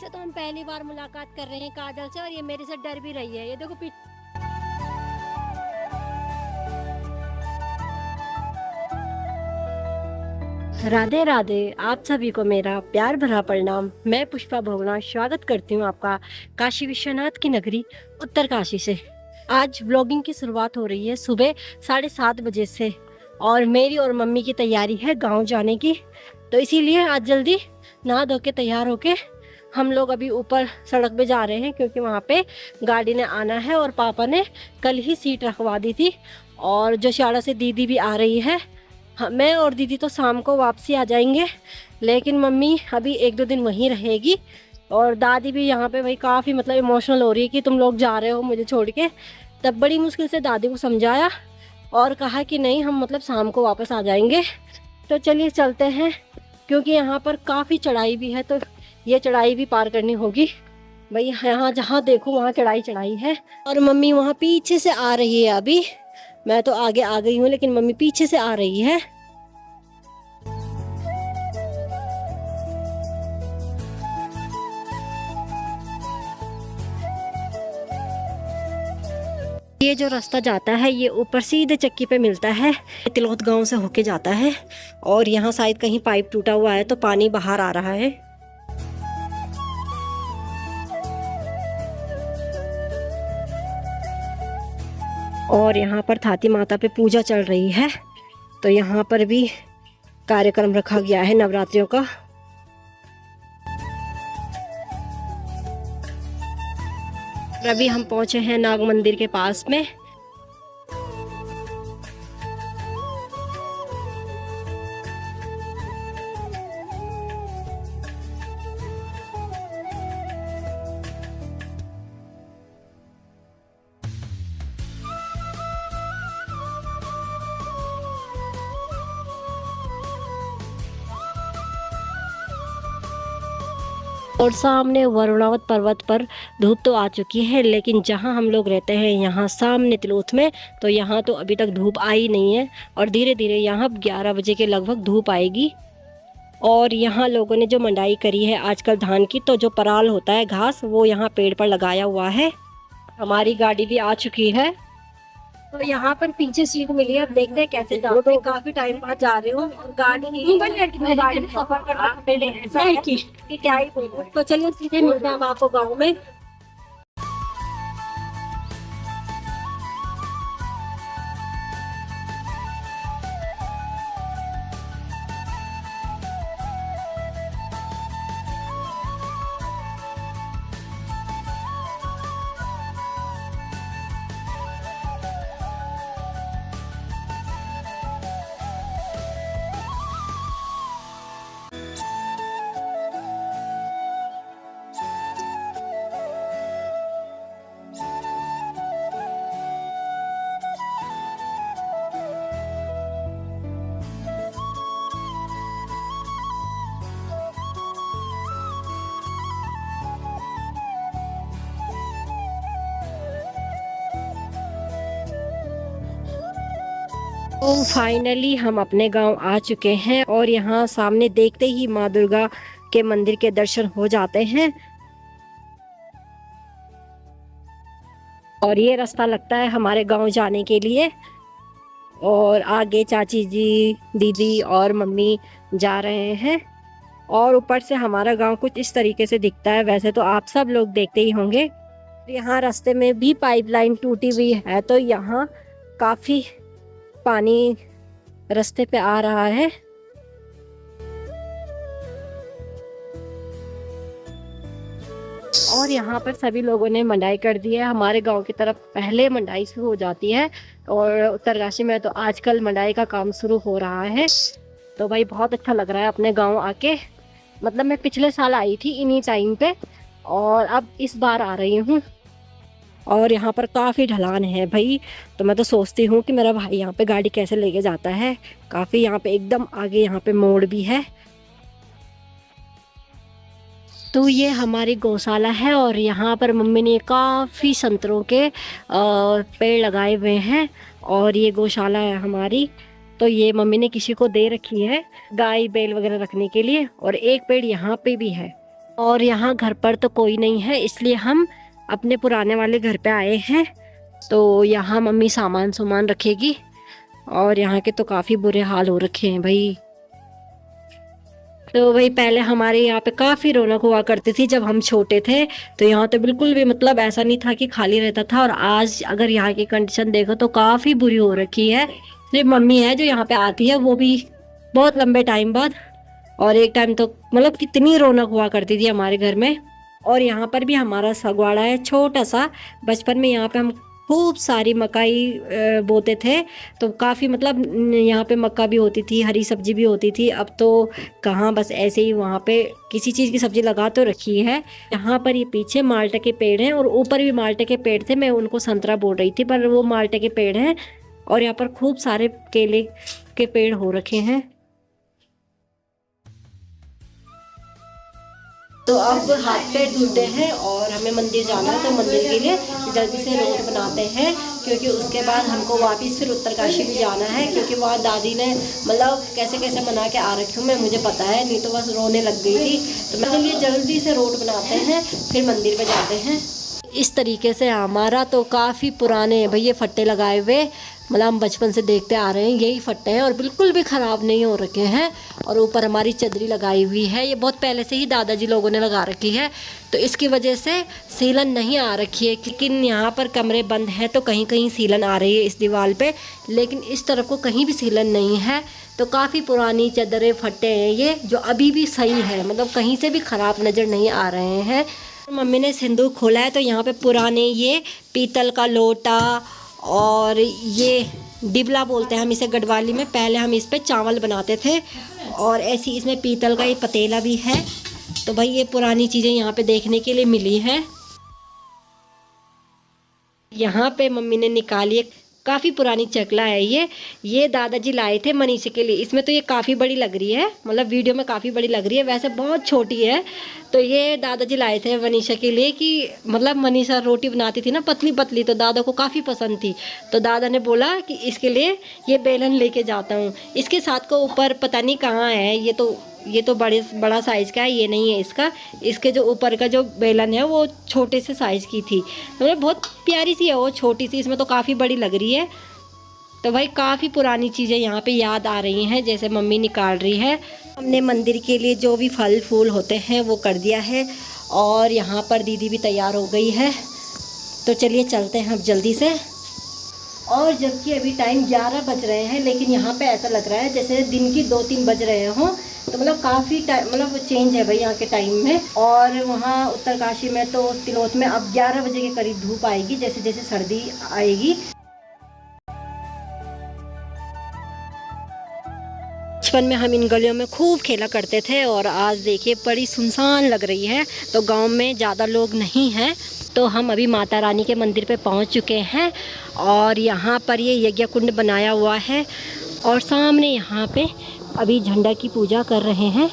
तो हम पहली बार मुलाकात कर रहे हैं काजल से, और ये मेरे से डर भी रही है। ये देखो राधे राधे, आप सभी को मेरा प्यार भरा प्रणाम। मैं पुष्पा भोगना स्वागत करती हूँ आपका काशी विश्वनाथ की नगरी उत्तरकाशी से। आज व्लॉगिंग की शुरुआत हो रही है सुबह 7:30 बजे से, और मेरी और मम्मी की तैयारी है गांव जाने की। तो इसीलिए आज जल्दी नहा धो के तैयार होके हम लोग अभी ऊपर सड़क पे जा रहे हैं, क्योंकि वहाँ पे गाड़ी ने आना है और पापा ने कल ही सीट रखवा दी थी। और जोशियाड़ा से दीदी भी आ रही है। मैं और दीदी तो शाम को वापसी आ जाएंगे, लेकिन मम्मी अभी 1-2 दिन वहीं रहेगी। और दादी भी यहाँ पे भाई काफ़ी मतलब इमोशनल हो रही है कि तुम लोग जा रहे हो मुझे छोड़ के। तब बड़ी मुश्किल से दादी को समझाया और कहा कि नहीं, हम मतलब शाम को वापस आ जाएंगे। तो चलिए चलते हैं, क्योंकि यहाँ पर काफ़ी चढ़ाई भी है, तो ये चढ़ाई भी पार करनी होगी भाई। यहाँ जहाँ देखो वहाँ चढ़ाई चढ़ाई है। और मम्मी वहाँ पीछे से आ रही है। अभी मैं तो आगे आ गई हूँ, लेकिन मम्मी पीछे से आ रही है। ये जो रास्ता जाता है ये ऊपर सीधे चक्की पे मिलता है। तिलौत गांव से होके जाता है, और यहाँ शायद कहीं पाइप टूटा हुआ है तो पानी बाहर आ रहा है। और यहाँ पर थाती माता पे पूजा चल रही है, तो यहाँ पर भी कार्यक्रम रखा गया है नवरात्रियों का। अभी हम पहुंचे हैं नाग मंदिर के पास में। और सामने वरुणावत पर्वत पर धूप तो आ चुकी है, लेकिन जहां हम लोग रहते हैं यहाँ सामने तिलोथ में, तो यहाँ तो अभी तक धूप आई नहीं है। और धीरे धीरे यहाँ 11 बजे के लगभग धूप आएगी। और यहाँ लोगों ने जो मंडाई करी है आजकल धान की, तो जो पराल होता है घास, वो यहाँ पेड़ पर लगाया हुआ है। हमारी गाड़ी भी आ चुकी है, तो यहाँ पर पीछे सीट मिली है। अब देखते हैं कैसे जाते हैं। काफी टाइम बाद जा रहे हो, गाड़ी में सफर करना मेरे लिए ऐसा है कि क्या ही बोलूं। तो चलिए सीधे मिलते हैं हम आपको गाँव में। तो फाइनली हम अपने गांव आ चुके हैं, और यहाँ सामने देखते ही माँ दुर्गा के मंदिर के दर्शन हो जाते हैं। और ये रास्ता लगता है हमारे गांव जाने के लिए। और आगे चाची जी, दीदी और मम्मी जा रहे हैं। और ऊपर से हमारा गांव कुछ इस तरीके से दिखता है। वैसे तो आप सब लोग देखते ही होंगे। यहाँ रास्ते में भी पाइपलाइन टूटी हुई है, तो यहाँ काफ़ी पानी रास्ते पे आ रहा है। और यहाँ पर सभी लोगों ने मंडाई कर दी है। हमारे गांव की तरफ पहले मंडाई शुरू हो जाती है, और उत्तरकाशी में तो आजकल मंडाई का काम शुरू हो रहा है। तो भाई बहुत अच्छा लग रहा है अपने गांव आके। मतलब मैं पिछले साल आई थी इन्हीं टाइम पे, और अब इस बार आ रही हूँ। और यहाँ पर काफ़ी ढलान है भाई, तो मैं तो सोचती हूँ कि मेरा भाई यहाँ पे गाड़ी कैसे लेके जाता है। काफ़ी यहाँ पे एकदम आगे यहाँ पे मोड़ भी है। तो ये हमारी गौशाला है, और यहाँ पर मम्मी ने काफ़ी संतरों के पेड़ लगाए हुए हैं। और ये गौशाला है हमारी, तो ये मम्मी ने किसी को दे रखी है गाय बैल वगैरह रखने के लिए। और एक पेड़ यहाँ पे भी है, और यहाँ घर पर तो कोई नहीं है, इसलिए हम अपने पुराने वाले घर पे आए हैं। तो यहाँ मम्मी सामान सामान रखेगी और यहाँ के तो काफ़ी बुरे हाल हो रखे हैं भाई। तो भाई पहले हमारे यहाँ पे काफ़ी रौनक हुआ करती थी जब हम छोटे थे। तो यहाँ तो बिल्कुल भी मतलब ऐसा नहीं था कि खाली रहता था। और आज अगर यहाँ की कंडीशन देखो तो काफ़ी बुरी हो रखी है। सिर्फ मम्मी है जो यहाँ पे आती है, वो भी बहुत लंबे टाइम बाद। और एक टाइम तो मतलब कितनी रौनक हुआ करती थी हमारे घर में। और यहाँ पर भी हमारा सगवाड़ा है छोटा सा। बचपन में यहाँ पे हम खूब सारी मकाई बोते थे। तो काफ़ी मतलब यहाँ पे मक्का भी होती थी, हरी सब्जी भी होती थी। अब तो कहाँ, बस ऐसे ही वहाँ पे किसी चीज़ की सब्जी लगा तो रखी है। यहाँ पर ये पीछे माल्टे के पेड़ हैं और ऊपर भी माल्टे के पेड़ थे। मैं उनको संतरा बोल रही थी पर वो माल्टे के पेड़ हैं। और यहाँ पर खूब सारे केले के पेड़ हो रखे हैं। तो अब हाथ पैर धुलते हैं और हमें मंदिर जाना है। तो मंदिर के लिए जल्दी से रोड बनाते हैं, क्योंकि उसके बाद हमको वापस फिर उत्तरकाशी भी जाना है। क्योंकि वहाँ दादी ने मतलब कैसे कैसे मना के आ रखी हूँ मैं, मुझे पता है, नहीं तो बस रोने लग गई थी। तो मैं चलिए जल्दी से रोड बनाते हैं, फिर मंदिर पे जाते हैं। इस तरीके से हमारा तो काफ़ी पुराने भैया फट्टे लगाए हुए, मतलब हम बचपन से देखते आ रहे हैं यही फट्टे हैं और बिल्कुल भी ख़राब नहीं हो रखे हैं। और ऊपर हमारी चदरी लगाई हुई है, ये बहुत पहले से ही दादाजी लोगों ने लगा रखी है। तो इसकी वजह से सीलन नहीं आ रखी है। लेकिन यहाँ पर कमरे बंद हैं तो कहीं कहीं सीलन आ रही है इस दीवार पे, लेकिन इस तरफ को कहीं भी सीलन नहीं है। तो काफ़ी पुरानी चदरें फट्टे हैं ये, जो अभी भी सही है, मतलब कहीं से भी ख़राब नज़र नहीं आ रहे हैं। मम्मी ने सिंदूक खोला है तो यहाँ पे पुराने ये पीतल का लोटा और ये डिबला बोलते हैं हम इसे गढ़वाली में। पहले हम इस पे चावल बनाते थे और ऐसी इसमें पीतल का ये पतीला भी है। तो भाई ये पुरानी चीज़ें यहाँ पे देखने के लिए मिली हैं। यहाँ पे मम्मी ने निकाली काफ़ी पुरानी चकला है ये दादाजी लाए थे मनीषा के लिए। इसमें तो ये काफ़ी बड़ी लग रही है, मतलब वीडियो में काफ़ी बड़ी लग रही है, वैसे बहुत छोटी है। तो ये दादाजी लाए थे मनीषा के लिए कि मतलब मनीषा रोटी बनाती थी ना पतली पतली, तो दादा को काफ़ी पसंद थी। तो दादा ने बोला कि इसके लिए ये बेलन लेके जाता हूँ। इसके साथ को ऊपर पता नहीं कहाँ है, ये तो बड़ा साइज़ का है, ये नहीं है इसका। इसके जो ऊपर का जो बेलन है वो छोटे से साइज़ की थी, मतलब बहुत प्यारी सी है वो, छोटी सी। इसमें तो काफ़ी बड़ी लग रही है। तो भाई काफ़ी पुरानी चीज़ें यहाँ पे याद आ रही हैं, जैसे मम्मी निकाल रही है। हमने मंदिर के लिए जो भी फल फूल होते हैं वो कर दिया है और यहाँ पर दीदी भी तैयार हो गई है। तो चलिए चलते हैं अब जल्दी से। और जबकि अभी टाइम 11 बज रहे हैं, लेकिन यहाँ पे ऐसा लग रहा है जैसे दिन की 2-3 बज रहे हों। तो मतलब काफ़ी टाइम, मतलब चेंज है भाई यहाँ के टाइम में। और वहाँ उत्तरकाशी में तो तिलोत में अब 11 बजे के करीब धूप आएगी, जैसे जैसे सर्दी आएगी। बचपन में हम इन गलियों में खूब खेला करते थे और आज देखिए बड़ी सुनसान लग रही है। तो गांव में ज़्यादा लोग नहीं हैं। तो हम अभी माता रानी के मंदिर पे पहुंच चुके हैं और यहाँ पर ये यज्ञ कुंड बनाया हुआ है और सामने यहाँ पे अभी झंडा की पूजा कर रहे हैं।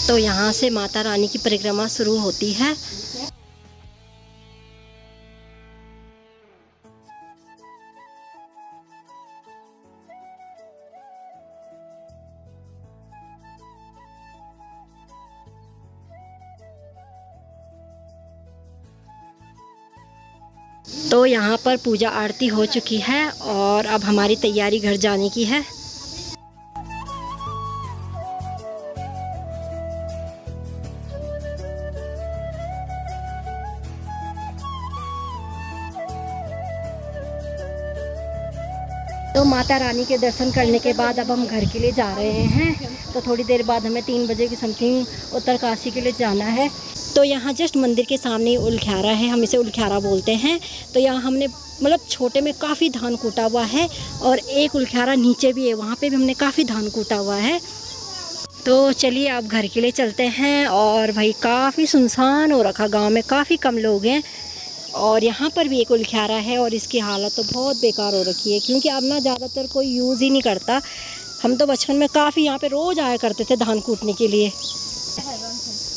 तो यहाँ से माता रानी की परिक्रमा शुरू होती है। तो यहाँ पर पूजा आरती हो चुकी है और अब हमारी तैयारी घर जाने की है। तो माता रानी के दर्शन करने के बाद अब हम घर के लिए जा रहे हैं। तो थोड़ी देर बाद हमें 3 बजे की समथिंग उत्तरकाशी के लिए जाना है। तो यहाँ जस्ट मंदिर के सामने उलख्यारा है, हम इसे उलख्यारा बोलते हैं। तो यहाँ हमने मतलब छोटे में काफ़ी धान कूटा हुआ है और एक उलख्यारा नीचे भी है, वहाँ पे भी हमने काफ़ी धान कूटा हुआ है। तो तो चलिए अब घर के लिए चलते हैं। और भाई काफ़ी सुनसान हो रखा, गांव में काफ़ी कम लोग हैं। और यहाँ पर भी एक उल्ख्यारा है और इसकी हालत तो बहुत बेकार हो रखी है, क्योंकि अब ना ज़्यादातर कोई यूज़ ही नहीं करता। हम तो बचपन में काफ़ी यहाँ पे रोज़ आया करते थे धान कूटने के लिए।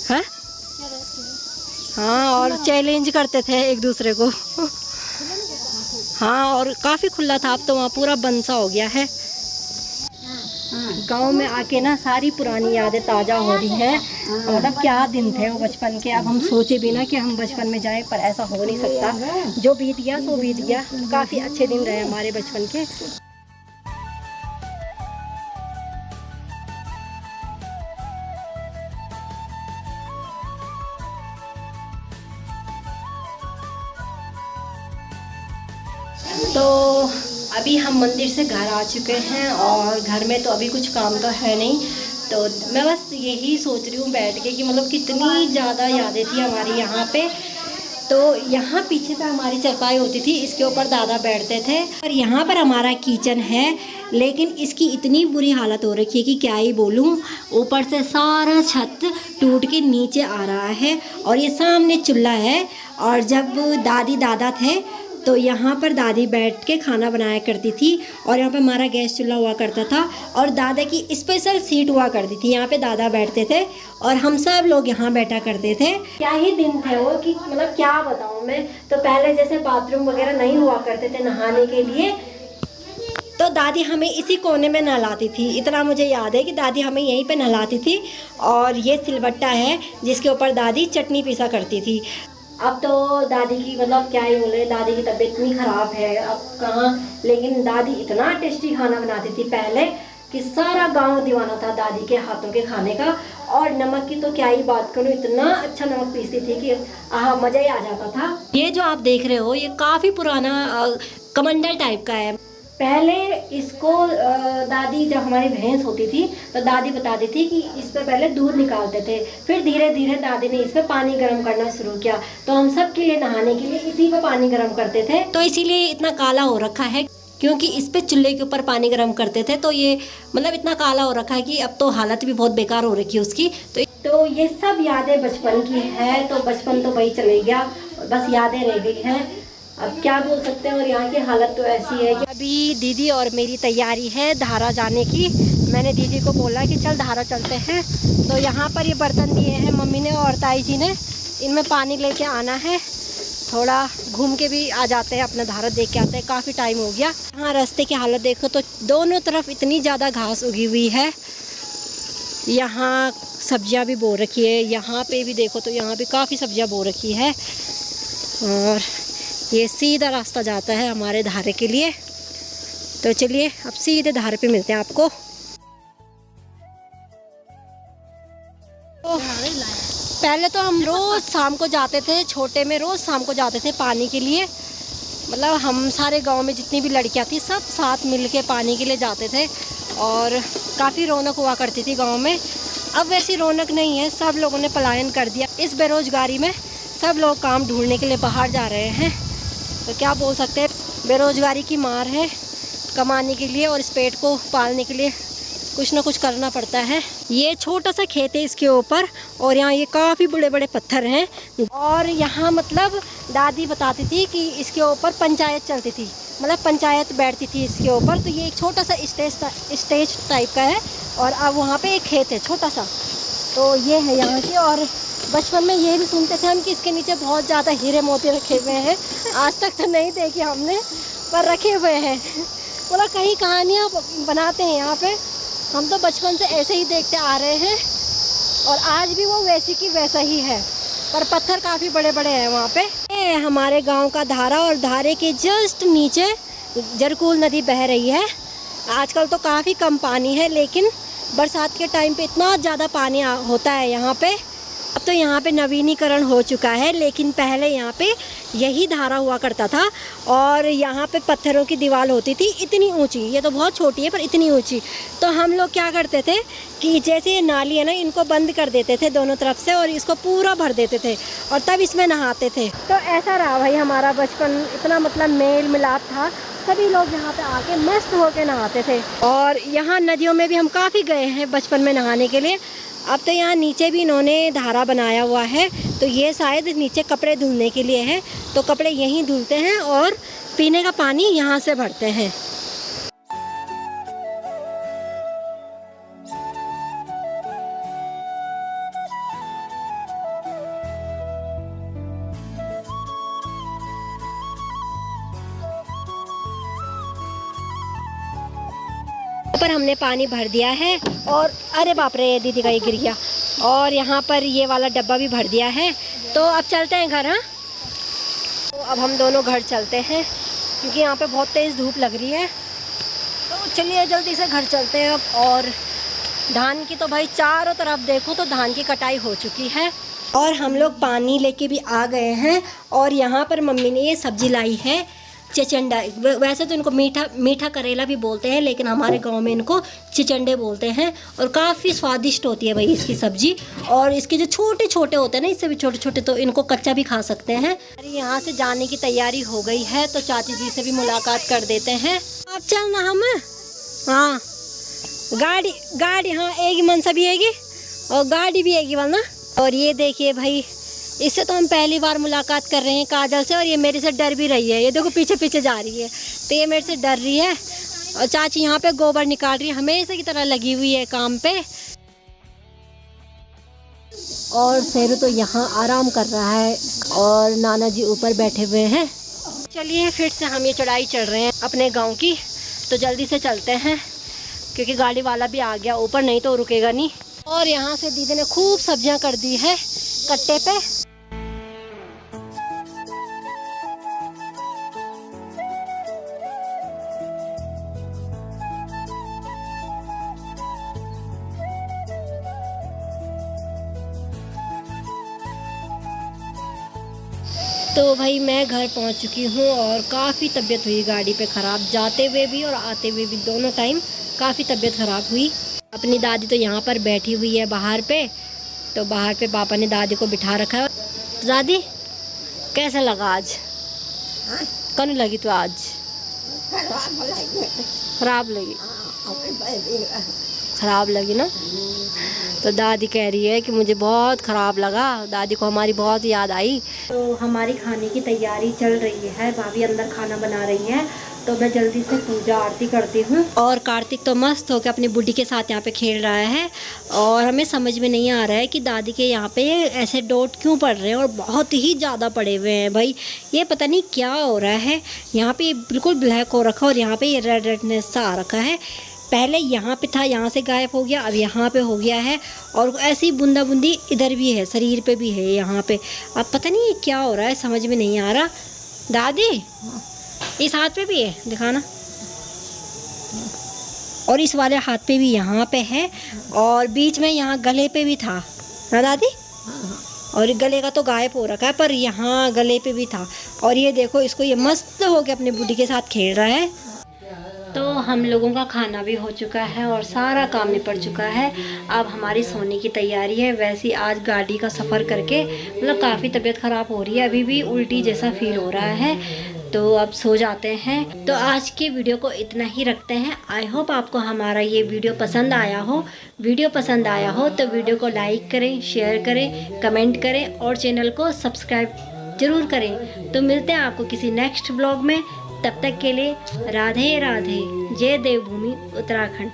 हाँ हाँ, और चैलेंज करते थे एक दूसरे को। हाँ, और काफ़ी खुला था, अब तो वहाँ पूरा बंद सा हो गया है। गांव में आके ना सारी पुरानी यादें ताज़ा हो रही हैं। मतलब क्या दिन थे वो बचपन के। अब हम सोचे भी ना कि हम बचपन में जाएं, पर ऐसा हो नहीं सकता। जो बीत गया सो बीत गया। काफ़ी अच्छे दिन रहे हमारे बचपन के। तो अभी हम मंदिर से घर आ चुके हैं और घर में तो अभी कुछ काम तो है नहीं। तो मैं बस यही सोच रही हूँ बैठ के कि मतलब कितनी ज़्यादा यादें थी हमारी यहाँ पे। तो यहाँ पीछे पे हमारी चारपाई होती थी, इसके ऊपर दादा बैठते थे। और यहाँ पर हमारा किचन है, लेकिन इसकी इतनी बुरी हालत हो रखी है कि क्या ही बोलूँ। ऊपर से सारा छत टूट के नीचे आ रहा है और ये सामने चूल्हा है। और जब दादी दादा थे तो यहाँ पर दादी बैठ के खाना बनाया करती थी और यहाँ पे हमारा गैस चूल्हा हुआ करता था और दादा की स्पेशल सीट हुआ करती थी। यहाँ पे दादा बैठते थे और हम सब लोग यहाँ बैठा करते थे। क्या ही दिन थे वो कि मतलब क्या बताऊँ मैं। तो पहले जैसे बाथरूम वगैरह नहीं हुआ करते थे नहाने के लिए, तो दादी हमें इसी कोने में नहलाती थी। इतना मुझे याद है कि दादी हमें यहीं पे नहलाती थी। और ये सिलबट्टा है जिसके ऊपर दादी चटनी पीसा करती थी। अब तो दादी की मतलब क्या ही बोले, दादी की तबीयत इतनी ख़राब है अब कहाँ। लेकिन दादी इतना टेस्टी खाना बनाती थी पहले कि सारा गांव दीवाना था दादी के हाथों के खाने का। और नमक की तो क्या ही बात करूँ, इतना अच्छा नमक पीसती थी कि मज़ा ही आ जाता था। ये जो आप देख रहे हो ये काफ़ी पुराना कमंडल टाइप का है। पहले इसको दादी, जब हमारी भैंस होती थी तो दादी बताती थी कि इस पर पहले दूध निकालते थे। फिर धीरे धीरे दादी ने इस पर पानी गर्म करना शुरू किया। तो हम सब के लिए नहाने के लिए इसी पर पानी गर्म करते थे। तो इसीलिए इतना काला हो रखा है, क्योंकि इस पे चूल्हे के ऊपर पानी गर्म करते थे। तो ये मतलब इतना काला हो रखा है कि अब तो हालत भी बहुत बेकार हो रखी है उसकी। तो ये सब यादें बचपन की है। तो बचपन तो वही चले गया, बस यादें रह गई हैं। अब क्या बोल सकते हैं। और यहाँ की हालत तो ऐसी है कि अभी दीदी और मेरी तैयारी है धारा जाने की। मैंने दीदी को बोला कि चल धारा चलते हैं। तो यहाँ पर ये बर्तन दिए हैं मम्मी ने और ताई जी ने, इनमें पानी लेके आना है। थोड़ा घूम के भी आ जाते हैं, अपना धारा देख के आते हैं, काफ़ी टाइम हो गया। यहाँ रास्ते की हालत देखो तो दोनों तरफ इतनी ज़्यादा घास उगी हुई है। यहाँ सब्जियाँ भी बो रखी है, यहाँ पे भी देखो तो यहाँ भी काफ़ी सब्जियाँ बो रखी है। और ये सीधा रास्ता जाता है हमारे धारे के लिए। तो चलिए अब सीधे धारे पे मिलते हैं आपको। तो पहले तो हम रोज़ शाम को जाते थे, छोटे में रोज़ शाम को जाते थे पानी के लिए। मतलब हम सारे गांव में जितनी भी लड़कियां थी सब साथ मिल के पानी के लिए जाते थे और काफ़ी रौनक हुआ करती थी गांव में। अब वैसी रौनक नहीं है, सब लोगों ने पलायन कर दिया। इस बेरोज़गारी में सब लोग काम ढूंढने के लिए बाहर जा रहे हैं। तो क्या बोल सकते हैं, बेरोज़गारी की मार है। कमाने के लिए और इस पेट को पालने के लिए कुछ ना कुछ करना पड़ता है। ये छोटा सा खेत है इसके ऊपर और यहाँ ये काफ़ी बड़े बड़े पत्थर हैं। और यहाँ मतलब दादी बताती थी कि इसके ऊपर पंचायत चलती थी, मतलब पंचायत बैठती थी इसके ऊपर। तो ये एक छोटा सा स्टेज टाइप का है और अब वहाँ पे एक खेत है छोटा सा। तो ये है यहाँ की। और बचपन में ये भी सुनते थे हम कि इसके नीचे बहुत ज़्यादा हीरे मोती रखे हुए हैं। आज तक तो नहीं देखे हमने, पर रखे हुए हैं। मतलब कई कहानियाँ बनाते हैं यहाँ पे। हम तो बचपन से ऐसे ही देखते आ रहे हैं और आज भी वो वैसी की वैसा ही है, पर पत्थर काफ़ी बड़े बड़े हैं वहाँ पे। ये हमारे गांव का धारा और धारे के जस्ट नीचे जरकूल नदी बह रही है। आजकल तो काफ़ी कम पानी है, लेकिन बरसात के टाइम पे इतना ज़्यादा पानी होता है यहाँ पे। अब तो यहाँ पे नवीनीकरण हो चुका है, लेकिन पहले यहाँ पे यही धारा हुआ करता था और यहाँ पे पत्थरों की दीवार होती थी इतनी ऊंची। ये तो बहुत छोटी है पर इतनी ऊंची। तो हम लोग क्या करते थे कि जैसे ये नाली है ना, इनको बंद कर देते थे दोनों तरफ से और इसको पूरा भर देते थे और तब इसमें नहाते थे। तो ऐसा रहा भाई हमारा बचपन, इतना मतलब मेल मिलाप था सभी लोग यहाँ पे आके मस्त होके नहाते थे। और यहाँ नदियों में भी हम काफ़ी गए हैं बचपन में नहाने के लिए। अब तो यहाँ नीचे भी इन्होंने धारा बनाया हुआ है, तो ये शायद नीचे कपड़े धुलने के लिए है, तो कपड़े यहीं धुलते हैं और पीने का पानी यहाँ से भरते हैं। पर हमने पानी भर दिया है और अरे बाप रे दीदी का ये गिर गया। और यहाँ पर ये वाला डब्बा भी भर दिया है। तो अब चलते हैं घर। हाँ, तो अब हम दोनों घर चलते हैं क्योंकि यहाँ पे बहुत तेज़ धूप लग रही है। तो चलिए जल्दी से घर चलते हैं अब। और धान की तो भाई चारों तरफ देखो तो धान की कटाई हो चुकी है। और हम लोग पानी लेके भी आ गए हैं। और यहाँ पर मम्मी ने ये सब्जी लाई है चिचंडा। वैसे तो इनको मीठा करेला भी बोलते हैं, लेकिन हमारे गांव में इनको चिचंडे बोलते हैं। और काफ़ी स्वादिष्ट होती है भाई इसकी सब्जी। और इसके जो छोटे छोटे होते हैं ना, इससे भी छोटे छोटे, तो इनको कच्चा भी खा सकते हैं। अरे यहाँ से जाने की तैयारी हो गई है, तो चाची जी से भी मुलाकात कर देते हैं। आप चलना हम। हाँ, गाड़ी हाँ एक मनसा भी आएगी और गाड़ी भी आएगी वरना। और ये देखिए भाई, इससे तो हम पहली बार मुलाकात कर रहे हैं काजल से। और ये मेरे से डर भी रही है, ये देखो पीछे पीछे जा रही है, तो ये मेरे से डर रही है। और चाची यहाँ पे गोबर निकाल रही है, हमेशा की तरह लगी हुई है काम पे। और शेरू तो यहाँ आराम कर रहा है और नाना जी ऊपर बैठे हुए हैं। चलिए फिर से हम ये चढ़ाई चढ़ रहे हैं अपने गाँव की, तो जल्दी से चलते हैं क्योंकि गाड़ी वाला भी आ गया ऊपर, नहीं तो रुकेगा नहीं। और यहाँ से दीदी ने खूब सब्जियाँ कर दी है कट्टे पे। तो भाई मैं घर पहुंच चुकी हूँ और काफ़ी तबीयत हुई गाड़ी पे ख़राब, जाते हुए भी और आते हुए भी दोनों टाइम काफ़ी तबीयत ख़राब हुई। अपनी दादी तो यहाँ पर बैठी हुई है बाहर पे, तो बाहर पे पापा ने दादी को बिठा रखा है। तो दादी कैसा लगा आज? कौन लगी तो आज? खराब लगी? खराब लगी ना? तो दादी कह रही है कि मुझे बहुत ख़राब लगा, दादी को हमारी बहुत याद आई। तो हमारी खाने की तैयारी चल रही है, भाभी अंदर खाना बना रही है, तो मैं जल्दी से पूजा आरती करती हूँ। और कार्तिक तो मस्त होकर अपनी बुड्ढी के साथ यहाँ पे खेल रहा है। और हमें समझ में नहीं आ रहा है कि दादी के यहाँ पे ऐसे डॉट क्यों पड़ रहे हैं, और बहुत ही ज़्यादा पड़े हुए हैं भाई। ये पता नहीं क्या हो रहा है। यहाँ पे बिल्कुल ब्लैक हो रखा और यहाँ पे ये रेडनेस सा आ रखा है। पहले यहाँ पे था, यहाँ से गायब हो गया, अब यहाँ पे हो गया है। और ऐसी बूंदा बूंदी इधर भी है, शरीर पे भी है यहाँ पे। अब पता नहीं ये क्या हो रहा है, समझ में नहीं आ रहा। दादी इस हाथ पे भी है, दिखाना। और इस वाले हाथ पे भी यहाँ पे है, और बीच में यहाँ गले पे भी था ना दादी? और गले का तो गायब हो रखा है, पर यहाँ गले पे भी था। और ये देखो, इसको ये मस्त होके अपने बुढ़ी के साथ खेल रहा है। तो हम लोगों का खाना भी हो चुका है और सारा काम निपट चुका है। अब हमारी सोने की तैयारी है। वैसे आज गाड़ी का सफ़र करके मतलब काफ़ी तबीयत ख़राब हो रही है, अभी भी उल्टी जैसा फील हो रहा है, तो अब सो जाते हैं। तो आज की वीडियो को इतना ही रखते हैं। आई होप आपको हमारा ये वीडियो पसंद आया हो। वीडियो पसंद आया हो तो वीडियो को लाइक करें, शेयर करें, कमेंट करें और चैनल को सब्सक्राइब ज़रूर करें। तो मिलते हैं आपको किसी नेक्स्ट व्लॉग में। तब तक के लिए राधे राधे। जय देवभूमि उत्तराखंड।